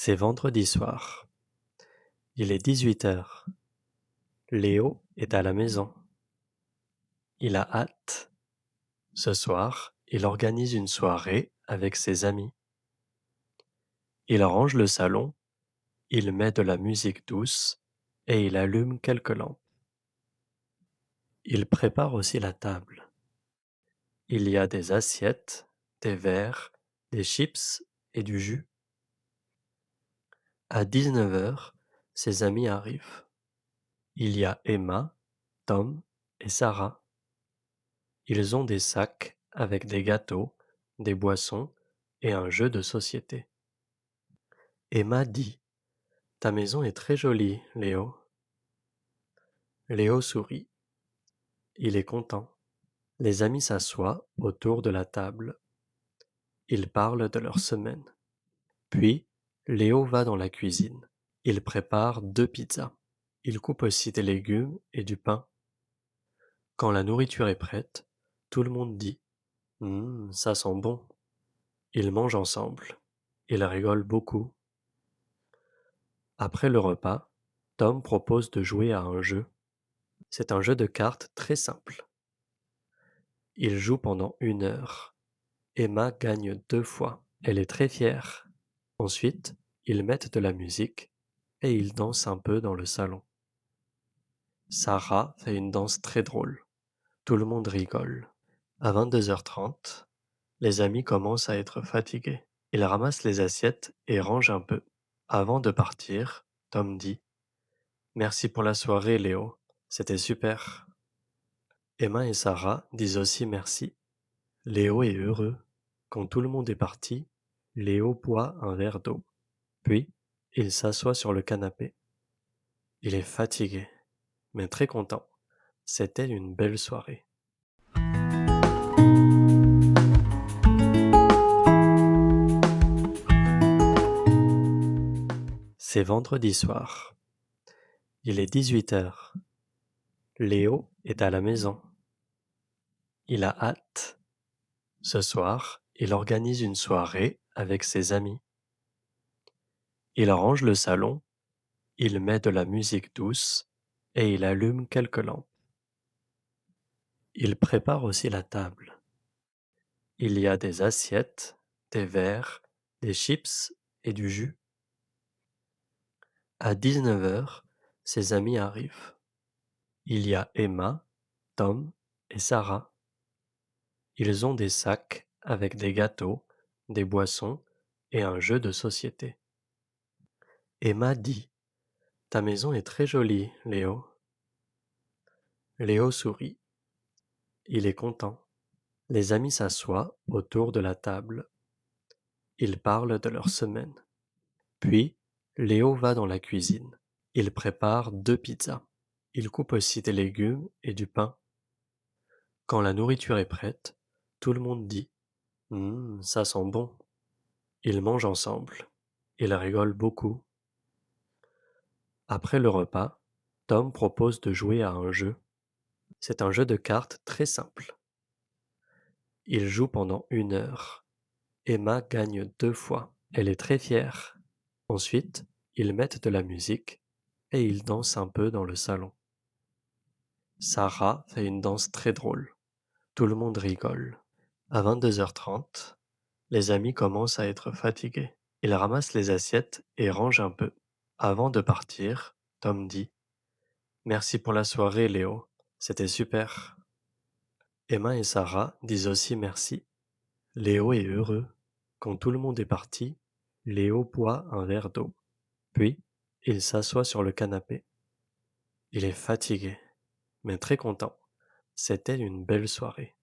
C'est vendredi soir. Il est 18 h. Léo est à la maison. Il a hâte. Ce soir, il organise une soirée avec ses amis. Il range le salon, il met de la musique douce et il allume quelques lampes. Il prépare aussi la table. Il y a des assiettes, des verres, des chips et du jus. À 19 h, ses amis arrivent. Il y a Emma, Tom et Sarah. Ils ont des sacs avec des gâteaux, des boissons et un jeu de société. Emma dit: Ta maison est très jolie, Léo. Léo sourit. Il est content. Les amis s'assoient autour de la table. Ils parlent de leur semaine. Puis, Léo va dans la cuisine. Il prépare 2 pizzas. Il coupe aussi des légumes et du pain. Quand la nourriture est prête, tout le monde dit: Ça sent bon. Ils mangent ensemble. Ils rigolent beaucoup. Après le repas, Tom propose de jouer à un jeu. C'est un jeu de cartes très simple. Ils jouent pendant 1 heure. Emma gagne 2 fois. Elle est très fière. Ensuite, ils mettent de la musique et ils dansent un peu dans le salon. Sarah fait une danse très drôle. Tout le monde rigole. À 22 h 30, les amis commencent à être fatigués. Ils ramassent les assiettes et rangent un peu. Avant de partir, Tom dit: Merci pour la soirée, Léo. C'était super. Emma et Sarah disent aussi merci. Léo est heureux. Quand tout le monde est parti, Léo boit un verre d'eau. Puis, il s'assoit sur le canapé. Il est fatigué, mais très content. C'était une belle soirée. C'est vendredi soir. Il est 18 h. Léo est à la maison. Il a hâte. Ce soir, il organise une soirée avec ses amis. Il range le salon, il met de la musique douce et il allume quelques lampes. Il prépare aussi la table. Il y a des assiettes, des verres, des chips et du jus. À 19 h, ses amis arrivent. Il y a Emma, Tom et Sarah. Ils ont des sacs avec des gâteaux, des boissons et un jeu de société. Emma dit: Ta maison est très jolie, Léo. Léo sourit. Il est content. Les amis s'assoient autour de la table. Ils parlent de leur semaine. Puis, Léo va dans la cuisine. Il prépare 2 pizzas. Il coupe aussi des légumes et du pain. Quand la nourriture est prête, tout le monde dit: Ça sent bon. Ils mangent ensemble. Ils rigolent beaucoup. Après le repas, Tom propose de jouer à un jeu. C'est un jeu de cartes très simple. Ils jouent pendant 1 heure. Emma gagne 2 fois. Elle est très fière. Ensuite, ils mettent de la musique et ils dansent un peu dans le salon. Sarah fait une danse très drôle. Tout le monde rigole. À 22 h 30, les amis commencent à être fatigués. Ils ramassent les assiettes et rangent un peu. Avant de partir, Tom dit: Merci pour la soirée, Léo. C'était super. Emma et Sarah disent aussi merci. Léo est heureux. Quand tout le monde est parti, Léo boit un verre d'eau. Puis, il s'assoit sur le canapé. Il est fatigué, mais très content. C'était une belle soirée.